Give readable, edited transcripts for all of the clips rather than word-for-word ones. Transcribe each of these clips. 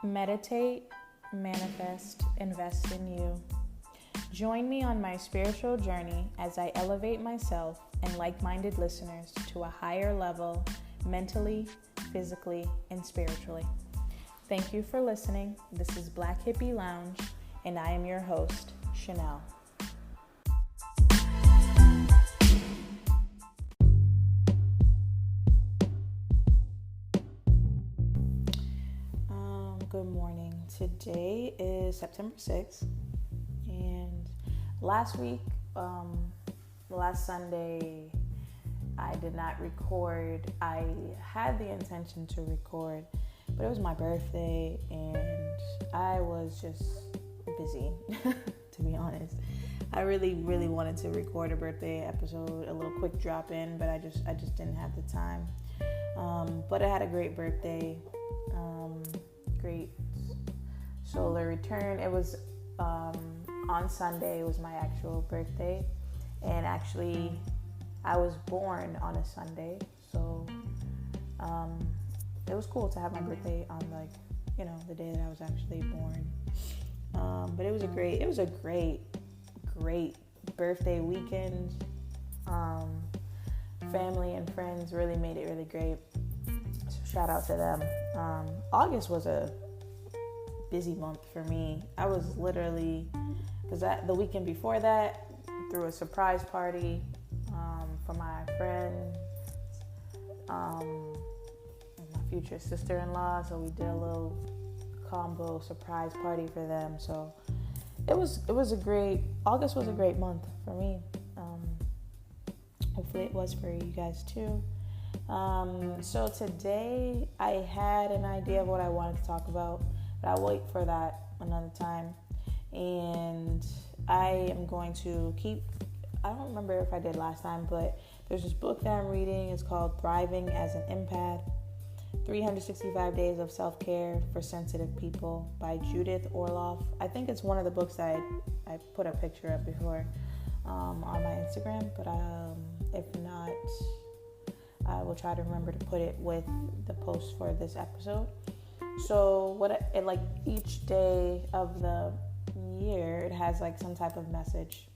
Meditate, manifest, invest in you. Join me on my spiritual journey as I elevate myself and like-minded listeners to a higher level mentally, physically, and spiritually. Thank you for listening. This is Black Hippie Lounge, and I am your host, Chanel. Good morning. Today is September 6th, and last week, last Sunday, I did not record. I had the intention to record, but it was my birthday, and I was just busy, to be honest. I really wanted to record a birthday episode, a little quick drop in, but I just didn't have the time. But I had a great birthday. Great solar return. It was on Sunday. It was my actual birthday, and actually I was born on a Sunday, so it was cool to have my birthday on the day that I was actually born. But it was a great birthday weekend. Family and friends really made it really great. Shout out to them. August was a busy month for me. I was literally, because the weekend before that, threw a surprise party for my friend, and my future sister-in-law. So we did a little combo surprise party for them. So August was a great month for me. Hopefully it was for you guys too. So today I had an idea of what I wanted to talk about, but I'll wait for that another time. And I am going to I don't remember if I did last time, but there's this book that I'm reading. It's called Thriving as an Empath, 365 Days of Self-Care for Sensitive People by Judith Orloff. I think it's one of the books that I put a picture up before on my Instagram, but if not, I will try to remember to put it with the post for this episode. So each day of the year, it has some type of message.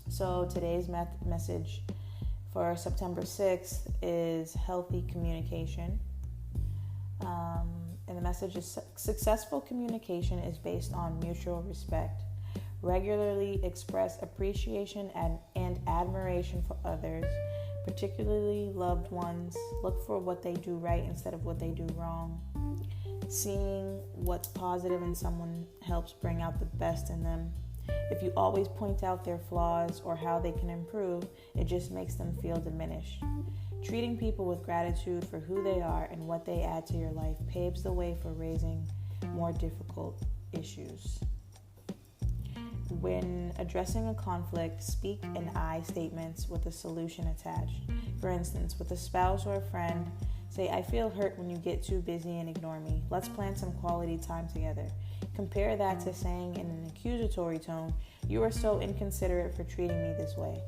So today's message for September 6th is healthy communication. And the message is successful communication is based on mutual respect. Regularly express appreciation and admiration for others, particularly loved ones. Look for what they do right instead of what they do wrong. Seeing what's positive in someone helps bring out the best in them. If you always point out their flaws or how they can improve, it just makes them feel diminished. Treating people with gratitude for who they are and what they add to your life paves the way for raising more difficult issues. When addressing a conflict, speak in I statements with a solution attached. For instance, with a spouse or a friend, say, I feel hurt when you get too busy and ignore me. Let's plan some quality time together. Compare that to saying in an accusatory tone, you are so inconsiderate for treating me this way.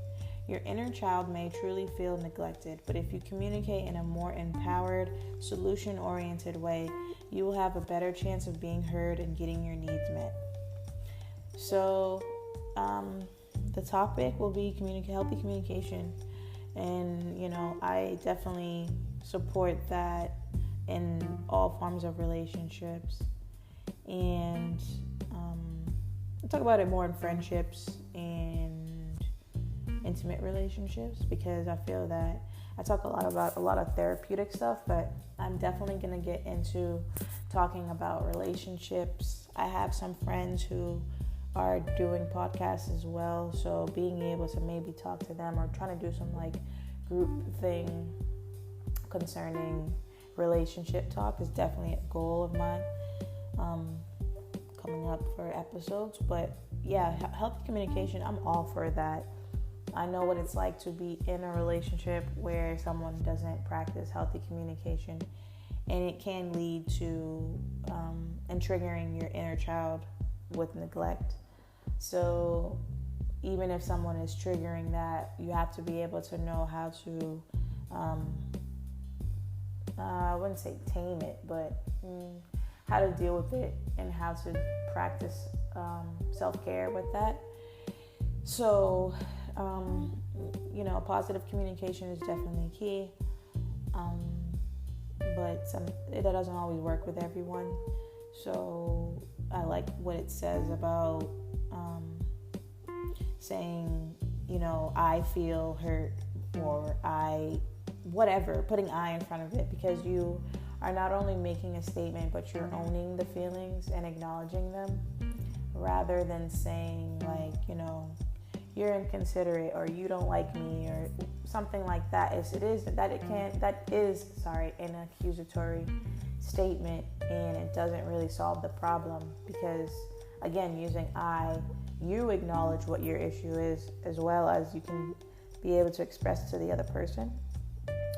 Your inner child may truly feel neglected, but if you communicate in a more empowered, solution-oriented way, you will have a better chance of being heard and getting your needs met. So, the topic will be healthy communication. And, I definitely support that in all forms of relationships. And I'll talk about it more in friendships and intimate relationships, because I feel that I talk about a lot of therapeutic stuff, but I'm definitely going to get into talking about relationships. I have some friends who are doing podcasts as well, so being able to maybe talk to them or trying to do some group thing concerning relationship talk is definitely a goal of mine coming up for episodes. But yeah, healthy communication, I'm all for that. I know what it's like to be in a relationship where someone doesn't practice healthy communication, and it can lead to and triggering your inner child with neglect. So even if someone is triggering that, you have to be able to know how to I wouldn't say tame it, but how to deal with it and how to practice self-care with that. So, positive communication is definitely key. But it doesn't always work with everyone. So I like what it says about saying, I feel hurt, or putting I in front of it, because you are not only making a statement, but you're owning the feelings and acknowledging them, rather than saying you're inconsiderate, or you don't like me, or something like that. That is an accusatory statement, and it doesn't really solve the problem, because again, using you acknowledge what your issue is, as well as you can be able to express to the other person,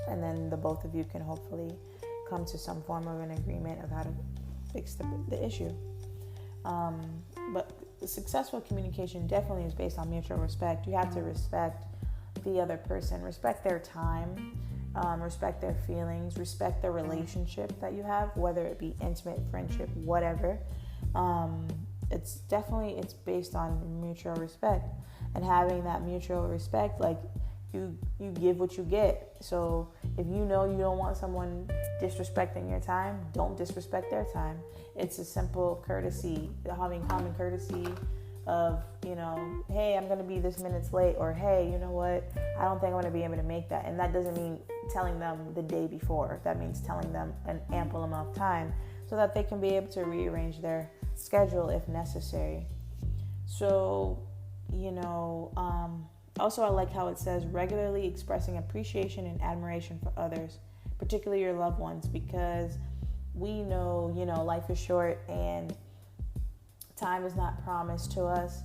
and then the both of you can hopefully come to some form of an agreement of how to fix the issue. But successful communication definitely is based on mutual respect. You have to respect the other person, respect their time, respect their feelings, respect the relationship that you have, whether it be intimate, friendship, whatever. It's based on mutual respect, and having that mutual respect, you give what you get. So if you don't want someone disrespecting your time, don't disrespect their time. It's a simple courtesy, having common courtesy of, hey, I'm going to be this minutes late, or hey, you know what, I don't think I'm going to be able to make that. And that doesn't mean telling them the day before. That means telling them an ample amount of time so that they can be able to rearrange their schedule if necessary. So, also I like how it says regularly expressing appreciation and admiration for others, particularly your loved ones, because we know, life is short and time is not promised to us.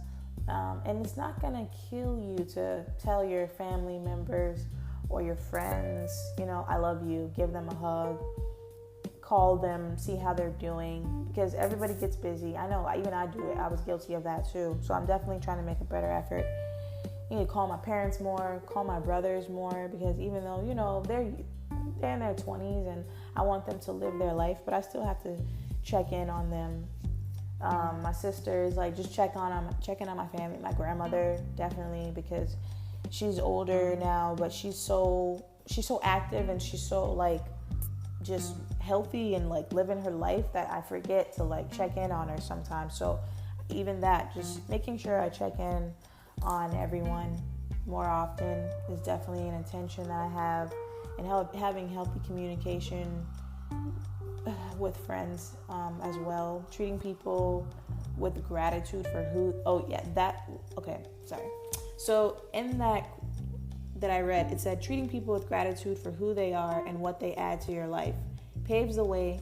And it's not going to kill you to tell your family members or your friends, I love you, give them a hug, call them, see how they're doing, because everybody gets busy. I know, even I do it. I was guilty of that too. So I'm definitely trying to make a better effort. You need to call my parents more, call my brothers more, because even though, they're in their 20s and I want them to live their life, but I still have to check in on them. My sisters, just checking on my family. My grandmother, definitely, because she's older now, but she's so active, and she's so just healthy and living her life, that I forget to check in on her sometimes. So even that, just making sure I check in on everyone more often is definitely an intention that I have, and having healthy communication with friends as well, treating people with gratitude for so in that I read, it said treating people with gratitude for who they are and what they add to your life paves the way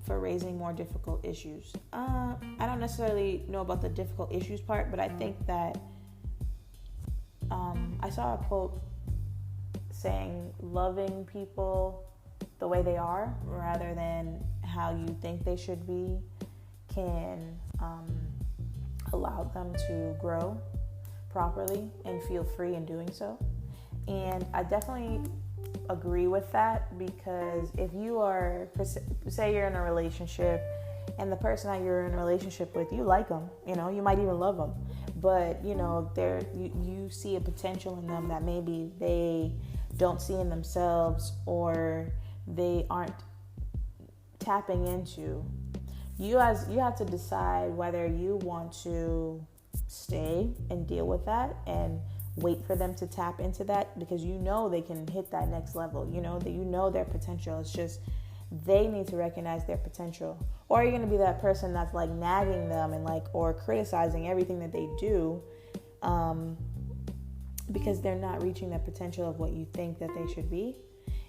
for raising more difficult issues. I don't necessarily know about the difficult issues part, but I think that I saw a quote saying loving people the way they are rather than how you think they should be can allow them to grow properly and feel free in doing so. And I definitely agree with that, because if you are, say you're in a relationship and the person that you're in a relationship with, you like them, you might even love them, but you see a potential in them that maybe they don't see in themselves, or they aren't tapping into. You have to decide whether you want to stay and deal with that and wait for them to tap into that, because they can hit that next level. Their potential. It's just they need to recognize their potential. Or are you going to be that person that's nagging them and or criticizing everything that they do, because they're not reaching the potential of what you think that they should be?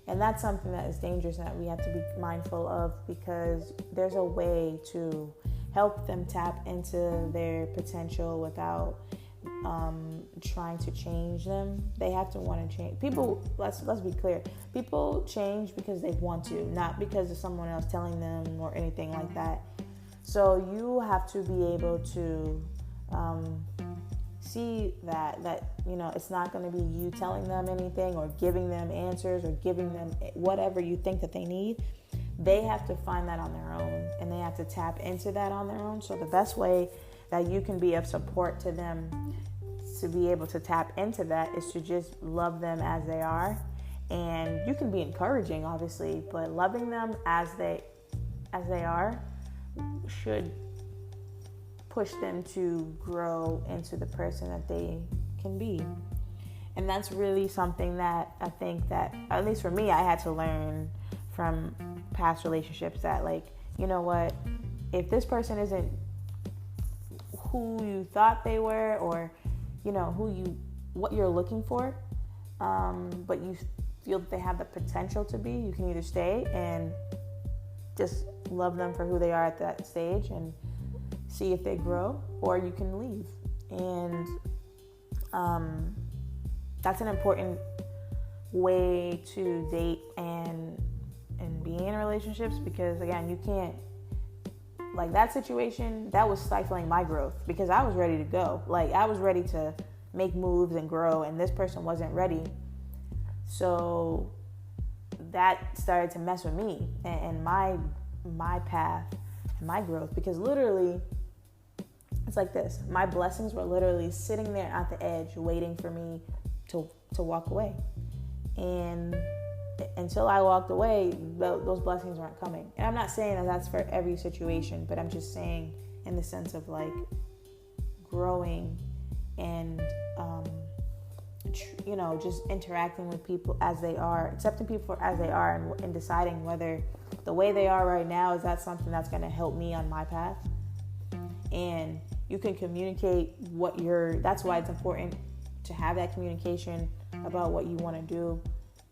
And that's something that is dangerous and that we have to be mindful of, because there's a way to help them tap into their potential without trying to change them. They have to want to change. People, let's be clear. People change because they want to, not because of someone else telling them or anything like that. So you have to be able to see that it's not going to be you telling them anything or giving them answers or giving them whatever you think that they need, they have to find that on their own, and they have to tap into that on their own. So the best way that you can be of support to them to be able to tap into that is to just love them as they are. And you can be encouraging, obviously, but loving them as they are should push them to grow into the person that they can be. And that's really something that I think that, at least for me, I had to learn from past relationships, that, like, you know what, if this person isn't who you thought they were, or, you know, what you're looking for, but you feel that they have the potential to be, you can either stay and just love them for who they are at that stage and see if they grow, or you can leave. And that's an important way to date and be in relationships, because again, you can't, like, that situation, that was stifling my growth, because I was ready to go. Like, I was ready to make moves and grow, and this person wasn't ready. So that started to mess with me and my path and my growth, because literally it's like this. My blessings were literally sitting there at the edge waiting for me to walk away. And until I walked away, those blessings weren't coming. And I'm not saying that that's for every situation, but I'm just saying in the sense of, like, growing and, you know, just interacting with people as they are, accepting people as they are, and deciding whether the way they are right now, is that something that's going to help me on my path. And you can communicate that's why it's important to have that communication about what you want to do.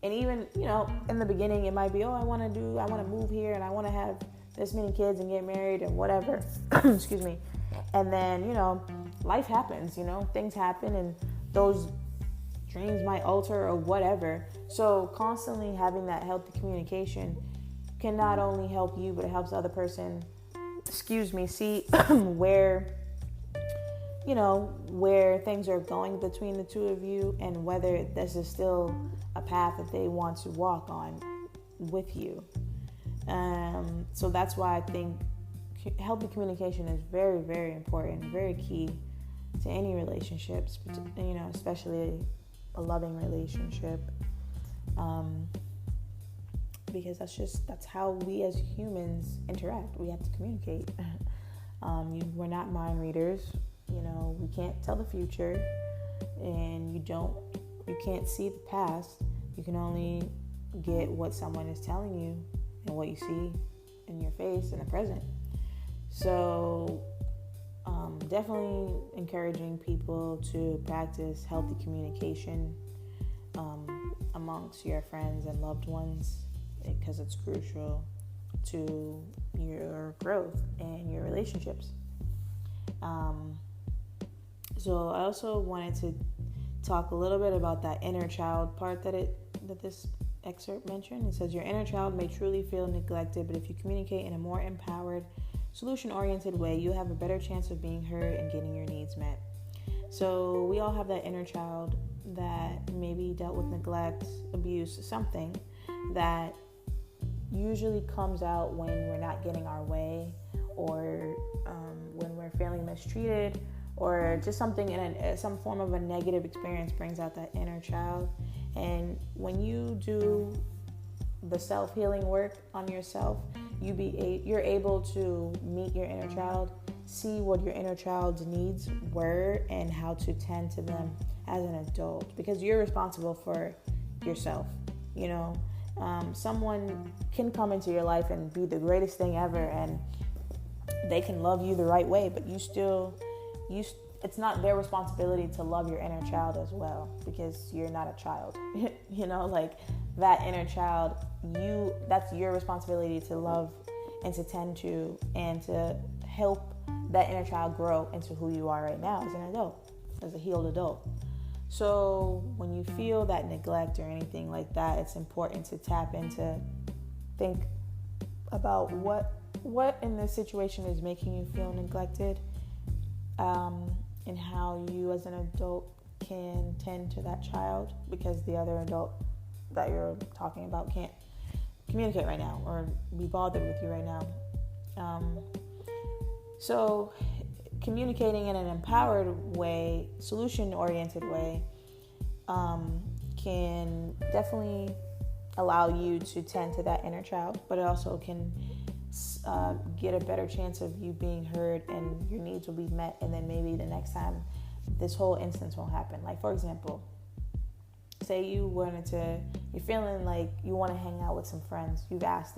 And even, you know, in the beginning, it might be, I want to move here, and I want to have this many kids and get married and whatever. Excuse me. And then, you know, life happens, you know, things happen, and those dreams might alter or whatever. So constantly having that healthy communication can not only help you, but it helps the other person, see where things are going between the two of you, and whether this is still a path that they want to walk on with you. So that's why I think healthy communication is very, very important, very key to any relationships, you know, especially a loving relationship, because that's how we as humans interact. We have to communicate. We're not mind readers. You know, we can't tell the future, and you can't see the past. You can only get what someone is telling you and what you see in your face in the present. So definitely encouraging people to practice healthy communication amongst your friends and loved ones, because it's crucial to your growth and your relationships. So I also wanted to talk a little bit about that inner child part that this excerpt mentioned. It says, your inner child may truly feel neglected, but if you communicate in a more empowered, solution-oriented way, you'll have a better chance of being heard and getting your needs met. So we all have that inner child that maybe dealt with neglect, abuse, something that usually comes out when we're not getting our way, or when we're feeling mistreated, or just something in some form of a negative experience brings out that inner child. And when you do the self-healing work on yourself, you're able to meet your inner child, see what your inner child's needs were, and how to tend to them as an adult, because you're responsible for yourself. You know, someone can come into your life and be the greatest thing ever, and they can love you the right way, but it's not their responsibility to love your inner child as well, because you're not a child. You know, like, that inner child, that's your responsibility to love and to tend to, and to help that inner child grow into who you are right now as an adult, as a healed adult. So when you feel that neglect or anything like that, it's important to tap into, think about what in this situation is making you feel neglected, and how you as an adult can tend to that child, because the other adult that you're talking about can't communicate right now or be bothered with you right now. So communicating in an empowered way, solution-oriented way, can definitely allow you to tend to that inner child, but it also can get a better chance of you being heard and your needs will be met, and then maybe the next time this whole instance won't happen. Like, for example, say you're feeling like you want to hang out with some friends. You asked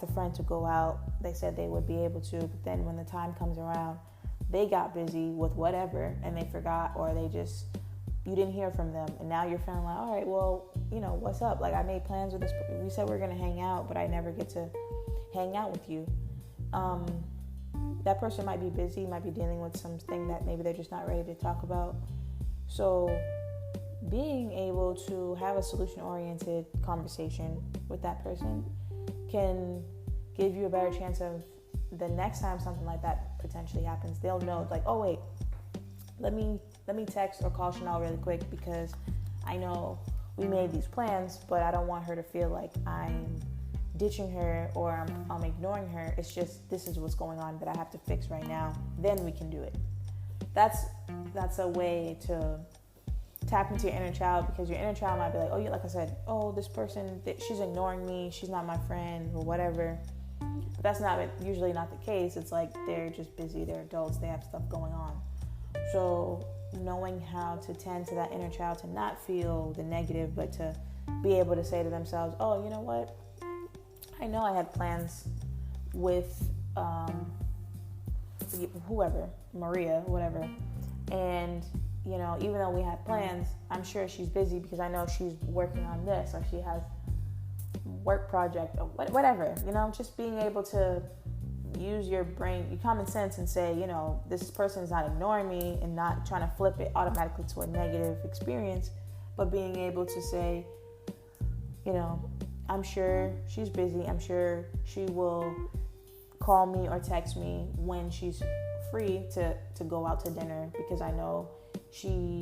a friend to go out. They said they would be able to, but then when the time comes around, they got busy with whatever and they forgot, or you didn't hear from them. And now you're feeling like, all right, well, what's up? Like, I made plans with this. We said we were going to hang out, but I never get to hang out with you. That person might be busy, might be dealing with something that maybe they're just not ready to talk about. So being able to have a solution-oriented conversation with that person can give you a better chance of the next time something like that potentially happens. They'll know, like, oh wait, let me text or call Chanel really quick because I know we made these plans, but I don't want her to feel like I'm ditching her or I'm ignoring her. It's just, this is what's going on that I have to fix right now. Then we can do it. That's a way to tap into your inner child, because your inner child might be like, oh, yeah, like I said, oh, this person, she's ignoring me, she's not my friend or whatever. But that's usually not the case. It's like they're just busy, they're adults, they have stuff going on. So knowing how to tend to that inner child, to not feel the negative, but to be able to say to themselves, oh, you know what? I know I had plans with whoever, Maria, whatever. And, even though we had plans, I'm sure she's busy because I know she's working on this, or she has work project or whatever. Just being able to use your brain, your common sense, and say, this person is not ignoring me, and not trying to flip it automatically to a negative experience, but being able to say, I'm sure she's busy. I'm sure she will call me or text me when she's free to go out to dinner, because I know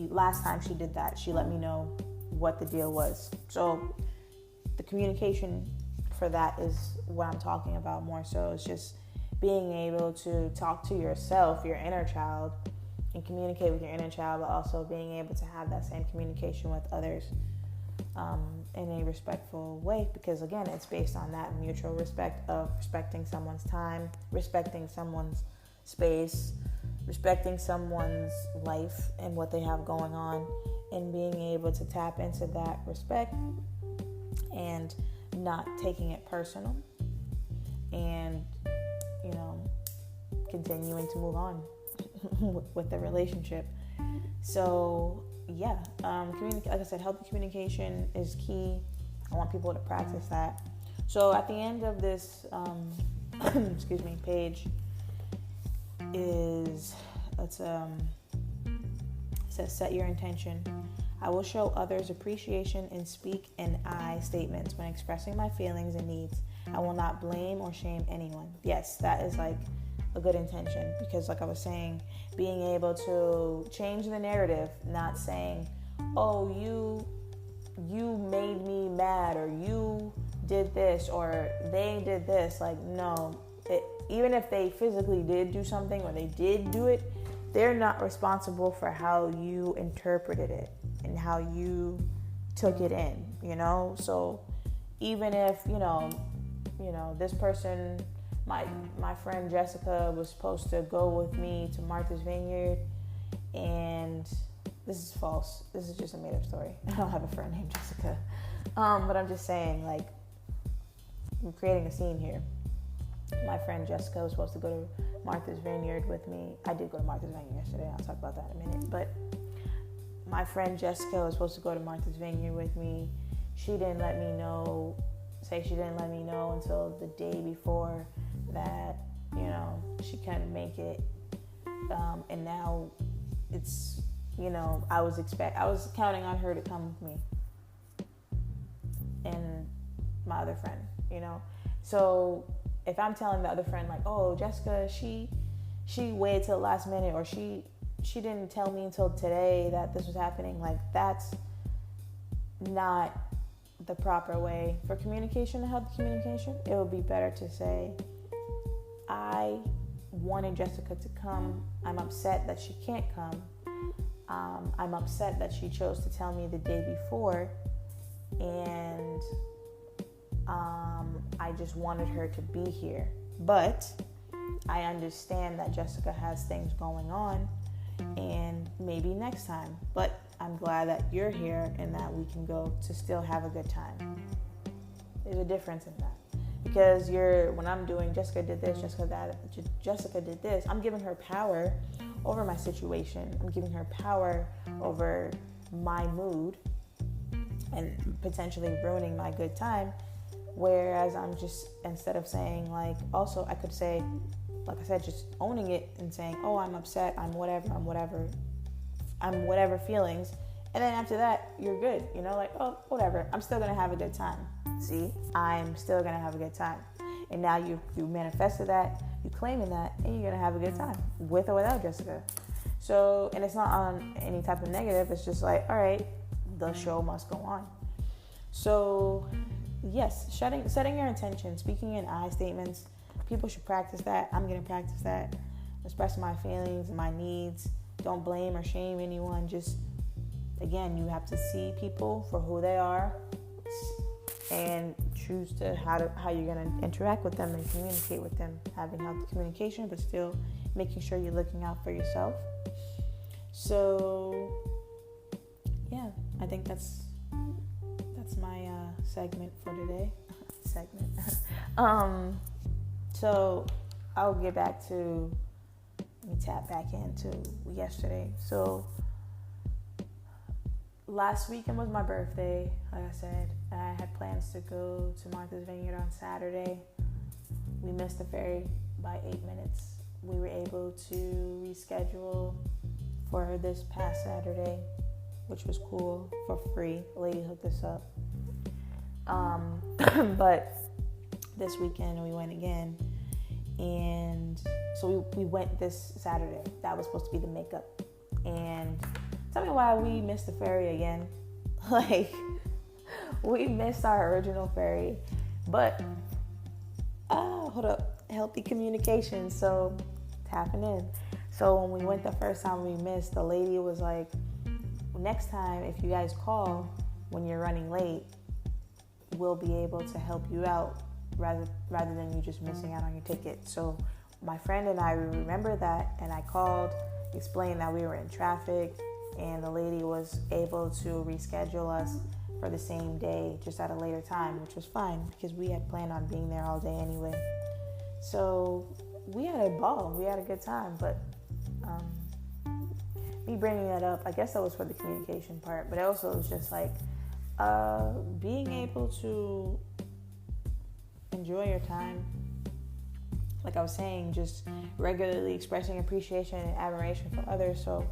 last time she did that, she let me know what the deal was. So the communication for that is what I'm talking about more so. It's just being able to talk to yourself, your inner child, and communicate with your inner child, but also being able to have that same communication with others in a respectful way, because again, it's based on that mutual respect of respecting someone's time, respecting someone's space, respecting someone's life and what they have going on, and being able to tap into that respect and not taking it personal, and continuing to move on with the relationship. So yeah, like I said, healthy communication is key. I want people to practice that. So at the end of this page is, it says, set your intention. I will show others appreciation and speak in I statements when expressing my feelings and needs. I will not blame or shame anyone. Yes, that is like a good intention, because like I was saying, being able to change the narrative, not saying, oh, you made me mad, or you did this, or they did this. Like, no, even if they physically did do something or they did do it, they're not responsible for how you interpreted it and how you took it in, So even if, this person, my friend Jessica was supposed to go with me to Martha's Vineyard, and this is false. This is just a made-up story. I don't have a friend named Jessica. But I'm just saying, like, I'm creating a scene here. My friend Jessica was supposed to go to Martha's Vineyard with me. I did go to Martha's Vineyard yesterday. I'll talk about that in a minute. But my friend Jessica was supposed to go to Martha's Vineyard with me. She didn't let me know until the day before that, she couldn't make it. And now it's, I was counting on her to come with me and my other friend, So if I'm telling the other friend, like, oh, Jessica, she waited till the last minute, or she didn't tell me until today that this was happening, like, that's not the proper way for communication to help communication, it would be better to say, I wanted Jessica to come. I'm upset that she can't come. I'm upset that she chose to tell me the day before, and I just wanted her to be here. But I understand that Jessica has things going on, and maybe next time. But I'm glad that you're here and that we can go to still have a good time. There's a difference in that. Because when I'm doing Jessica did this, Jessica did this, I'm giving her power over my situation. I'm giving her power over my mood and potentially ruining my good time. Whereas I'm just, instead of saying like, also I could say, like I said, just owning it and saying, oh, I'm upset, I'm whatever feelings. And then after that, you're good. Like, oh, whatever. I'm still going to have a good time. See, I'm still going to have a good time. And now you manifested that, you claiming that, and you're going to have a good time with or without Jessica. So, and it's not on any type of negative. It's just like, all right, the show must go on. So, yes, setting your intention, speaking in I statements. People should practice that. I'm going to practice that. Express my feelings and my needs. Don't blame or shame anyone. Just, again, you have to see people for who they are and choose how you're going to interact with them and communicate with them. Having healthy communication, but still making sure you're looking out for yourself. So, yeah, I think that's my segment for today. So I'll get back to, let me tap back into yesterday. So last weekend was my birthday, like I said. I had plans to go to Martha's Vineyard on Saturday. We missed the ferry by 8 minutes. We were able to reschedule for this past Saturday, which was cool, for free. A lady hooked us up. But this weekend we went again, and so we went this Saturday. That was supposed to be the makeup. And tell me why we missed the ferry again. Like, we missed our original ferry. But hold up, healthy communication. So tapping in. So when we went the first time we missed, the lady was like, next time if you guys call when you're running late, we'll be able to help you out rather than you just missing out on your ticket. So my friend and I remember that, and I called, explained that we were in traffic, and the lady was able to reschedule us for the same day, just at a later time, which was fine because we had planned on being there all day anyway. So we had a ball, we had a good time. But me bringing that up, I guess that was for the communication part, but it also was just like being able to enjoy your time. Like I was saying, just regularly expressing appreciation and admiration for others. So,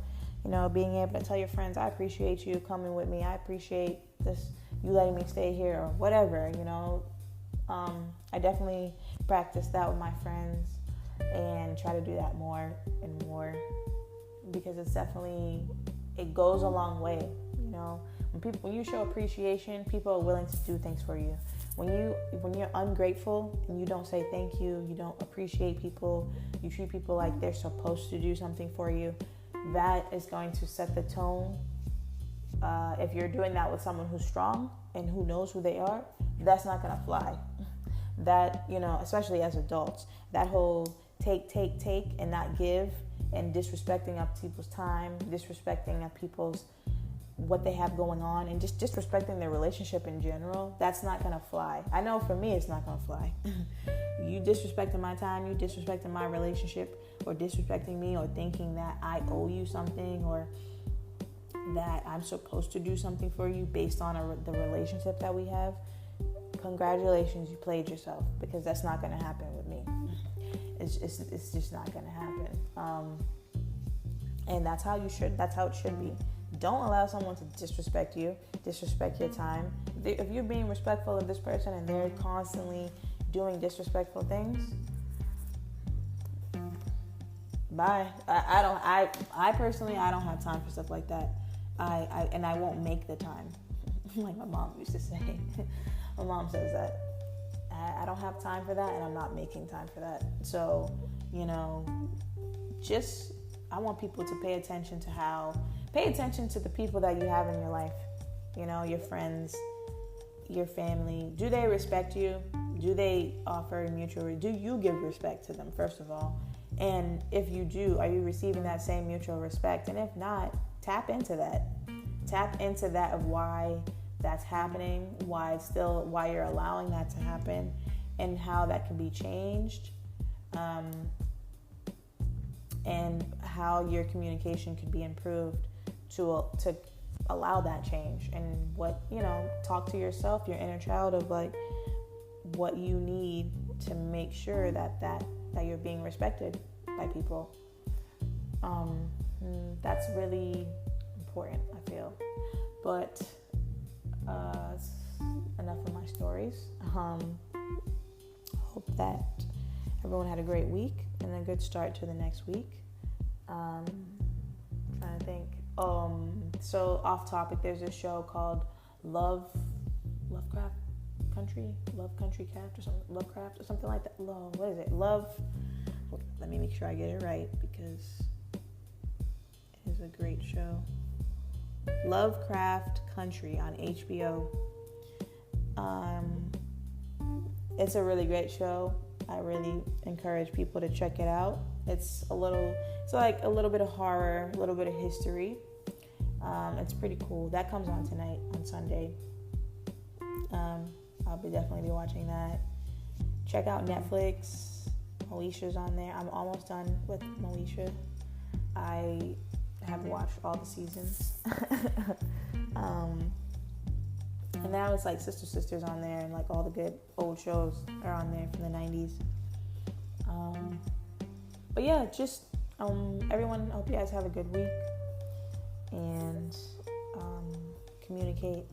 being able to tell your friends, I appreciate you coming with me. I appreciate this, you letting me stay here, or whatever, I definitely practice that with my friends and try to do that more and more, because it goes a long way. When you show appreciation, people are willing to do things for you. When you're ungrateful and you don't say thank you, you don't appreciate people, you treat people like they're supposed to do something for you, that is going to set the tone. If you're doing that with someone who's strong and who knows who they are, that's not going to fly. That, especially as adults, that whole take and not give, and disrespecting of people's time, disrespecting of people's what they have going on, and just disrespecting their relationship in general, that's not going to fly. I know for me, it's not going to fly. You disrespecting my time, you disrespecting my relationship, or disrespecting me, or thinking that I owe you something, or that I'm supposed to do something for you based on the relationship that we have. Congratulations, you played yourself, because that's not going to happen with me. It's just not going to happen. And that's how it should be. Don't allow someone to disrespect you, disrespect your time. If you're being respectful of this person and they're constantly doing disrespectful things, bye. I personally, I don't have time for stuff like that. I won't make the time like my mom used to say. My mom says that. I don't have time for that, and I'm not making time for that. So, I want people to pay attention to the people that you have in your life. Your friends, your family. Do they respect you? Do they offer do you give respect to them, first of all? And if you do, are you receiving that same mutual respect? And if not, tap into that. Tap into that of why that's happening, why you're allowing that to happen, and how that can be changed, and how your communication could be improved to allow that change. And talk to yourself, your inner child, of like what you need to make sure that you're being respected by people. That's really important, I feel. But enough of my stories. Hope that everyone had a great week and a good start to the next week. Trying to think. So off topic, there's a show called Lovecraft Country or something like that. What is it? Let me make sure I get it right, because it is a great show. Lovecraft Country on HBO. It's a really great show. I really encourage people to check it out. It's like a little bit of horror, a little bit of history. It's pretty cool. That comes on tonight on Sunday. I'll definitely be watching that. Check out Netflix. Moesha's on there. I'm almost done with Moesha. I have watched all the seasons. And now it's like Sister's on there, and like all the good old shows are on there from the 90s. But yeah, just everyone, I hope you guys have a good week, and communicate.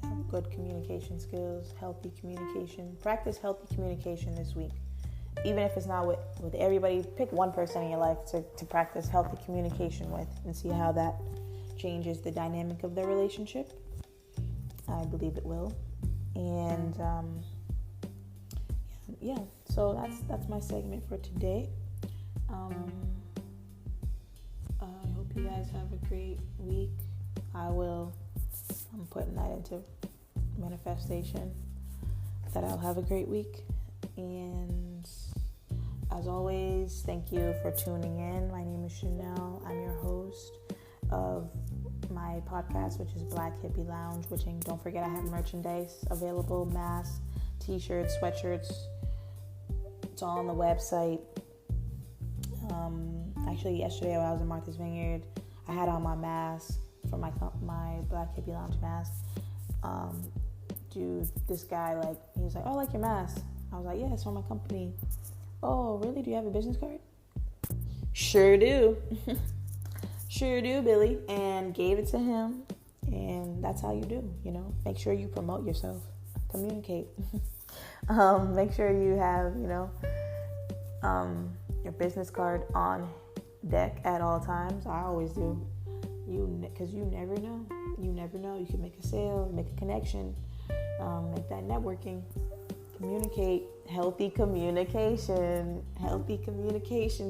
Have good communication skills, healthy communication. Practice healthy communication this week. Even if it's not with everybody, pick one person in your life to practice healthy communication with, and see how that changes the dynamic of the relationship. I believe it will. And so that's my segment for today. I hope you guys have a great week. I'm putting that into manifestation, that I'll have a great week. And as always, thank you for tuning in. My name is Chanel. I'm your host of my podcast, which is Black Hippie Lounge, don't forget, I have merchandise available, masks, t-shirts, sweatshirts. It's all on the website. Actually, yesterday when I was in Martha's Vineyard, I had on my mask for my Black Hippie Lounge mask. This guy, he was like, "Oh, I like your mask." I was like, "Yeah, it's from my company." "Oh, really? Do you have a business card?" "Sure do." "Sure do, Billy." And gave it to him. And that's how you do, Make sure you promote yourself. Communicate. Make sure you have, your business card on deck at all times. I always do. Because you never know. You never know. You can make a sale, make a connection, make that networking. Communicate. Healthy communication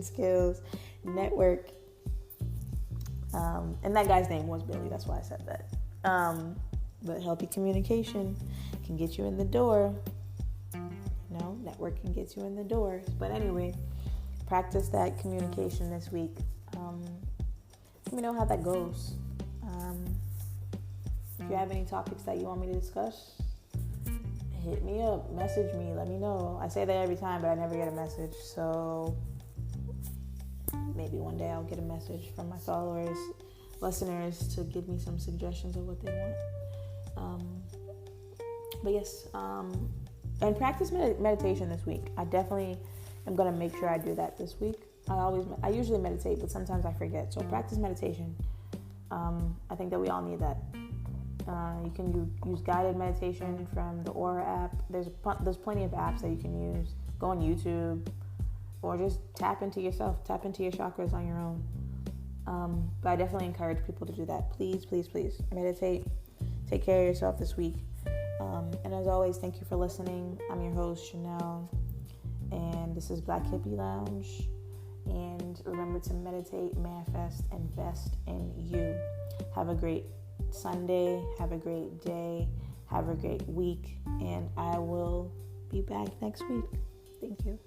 skills. Network. And that guy's name was Billy. That's why I said that. But healthy communication can get you in the door. Networking gets you in the door. But anyway, practice that communication this week. Let me know how that goes. If you have any topics that you want me to discuss, hit me up, message me, let me know. I say that every time, but I never get a message. So maybe one day I'll get a message from my followers, listeners, to give me some suggestions of what they want. But yes, and practice meditation this week. I definitely am going to make sure I do that this week. I usually meditate, but sometimes I forget. So practice meditation. I think that we all need that. You can use guided meditation from the Aura app. There's plenty of apps that you can use. Go on YouTube, or just tap into yourself. Tap into your chakras on your own. But I definitely encourage people to do that. Please, please, please meditate. Take care of yourself this week. And as always, thank you for listening. I'm your host, Chanel, and this is Black Hippie Lounge. And remember to meditate, manifest, invest in you. Have a great Sunday. Have a great day. Have a great week. And I will be back next week. Thank you.